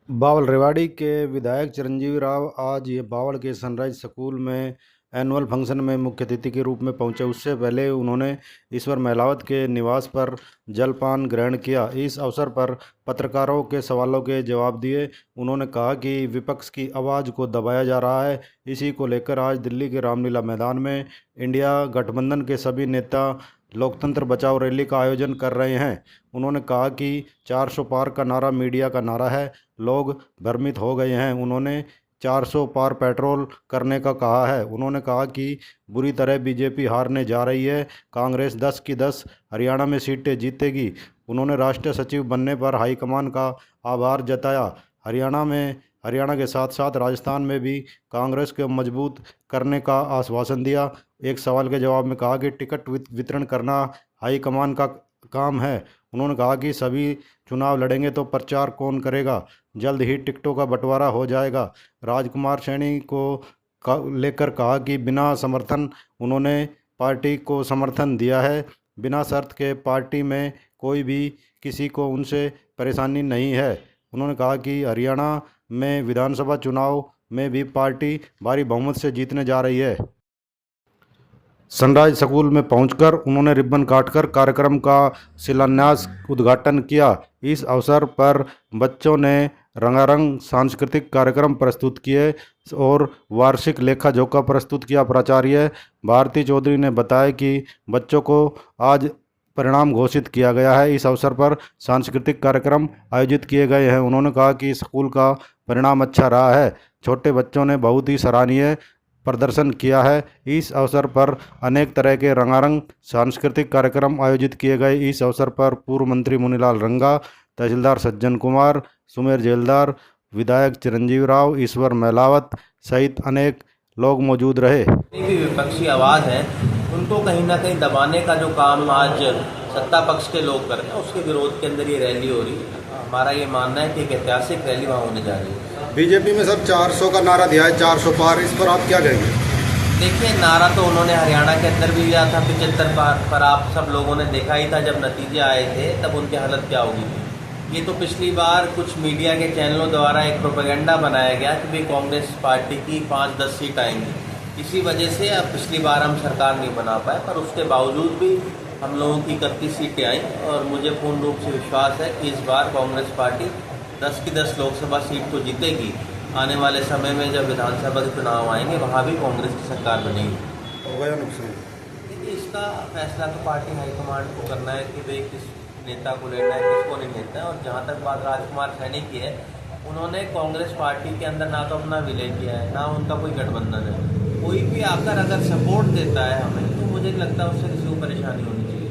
बावल रेवाड़ी के विधायक चिरंजीवी राव आज ये बावल के सनराइज स्कूल में एनुअल फंक्शन में मुख्य अतिथि के रूप में पहुंचे। उससे पहले उन्होंने ईश्वर महलावत के निवास पर जलपान ग्रहण किया। इस अवसर पर पत्रकारों के सवालों के जवाब दिए। उन्होंने कहा कि विपक्ष की आवाज़ को दबाया जा रहा है। इसी को लेकर आज दिल्ली के रामलीला मैदान में इंडिया गठबंधन के सभी नेता लोकतंत्र बचाओ रैली का आयोजन कर रहे हैं। उन्होंने कहा कि 400 पार का नारा मीडिया का नारा है, लोग भ्रमित हो गए हैं। उन्होंने 400 पार पेट्रोल करने का कहा है। उन्होंने कहा कि बुरी तरह बीजेपी हारने जा रही है, कांग्रेस 10 की 10 हरियाणा में सीटें जीतेगी। उन्होंने राष्ट्रीय सचिव बनने पर हाईकमान का आभार जताया। हरियाणा के साथ साथ राजस्थान में भी कांग्रेस को मजबूत करने का आश्वासन दिया। एक सवाल के जवाब में कहा कि टिकट वितरण करना हाईकमान का काम है। उन्होंने कहा कि सभी चुनाव लड़ेंगे तो प्रचार कौन करेगा, जल्द ही टिकटों का बंटवारा हो जाएगा। राजकुमार सैनी को लेकर कहा कि बिना समर्थन उन्होंने पार्टी को समर्थन दिया है, बिना शर्त के पार्टी में कोई भी किसी को उनसे परेशानी नहीं है। उन्होंने कहा कि हरियाणा में विधानसभा चुनाव में भी पार्टी भारी बहुमत से जीतने जा रही है। सनराइज स्कूल में पहुंचकर उन्होंने रिबन काटकर कार्यक्रम का शिलान्यास उद्घाटन किया। इस अवसर पर बच्चों ने रंगारंग सांस्कृतिक कार्यक्रम प्रस्तुत किए और वार्षिक लेखा जोखा प्रस्तुत किया। प्राचार्य भारती चौधरी ने बताया कि बच्चों को आज परिणाम घोषित किया गया है। इस अवसर पर सांस्कृतिक कार्यक्रम आयोजित किए गए हैं। उन्होंने कहा कि स्कूल का परिणाम अच्छा रहा है, छोटे बच्चों ने बहुत ही सराहनीय प्रदर्शन किया है। इस अवसर पर अनेक तरह के रंगारंग सांस्कृतिक कार्यक्रम आयोजित किए गए। इस अवसर पर पूर्व मंत्री मुनीलाल रंगा, तहसीलदार सज्जन कुमार, सुमेर जेलदार, विधायक चिरंजीवी राव, ईश्वर महलावत सहित अनेक लोग मौजूद रहे। भी विपक्षी आवाज़ है, उनको कहीं ना कहीं दबाने का जो काम आज सत्ता पक्ष के लोग कर रहे हैं, उसके विरोध के अंदर ये रैली हो रही है। हमारा ये मानना है कि एक ऐतिहासिक रैली वहाँ होने जा रही है। बीजेपी में सब 400 का नारा दिया है, 400 पार, इस पर आप क्या कहेंगे? देखिए, नारा तो उन्होंने हरियाणा के अंदर भी दिया था 75 पार, पर आप सब लोगों ने देखा ही था जब नतीजे आए थे तब उनकी हालत क्या होगी। ये तो पिछली बार कुछ मीडिया के चैनलों द्वारा एक प्रोपेगेंडा बनाया गया कि भाई कांग्रेस पार्टी की 5-10 सीट आएंगी। इसी वजह से अब पिछली बार हम सरकार नहीं बना पाए, पर उसके बावजूद भी हम लोगों की 31 सीटें आई और मुझे पूर्ण रूप से विश्वास है कि इस बार कांग्रेस पार्टी 10 की 10 लोकसभा सीट तो जीतेगी। आने वाले समय में जब विधानसभा के चुनाव आएंगे वहाँ भी कांग्रेस की सरकार बनेगी। होगा नुकसान? देखिए, इसका फैसला तो पार्टी हाईकमांड को करना है कि भाई किस नेता को लेना है, किसको नहीं लेना है। और जहाँ तक बात राजकुमार सैनी की है, उन्होंने कांग्रेस पार्टी के अंदर ना तो अपना विलय किया है, ना उनका कोई गठबंधन है। कोई भी आकर अगर सपोर्ट देता है हमें, तो मुझे लगता है उससे किसी को परेशानी होनी चाहिए।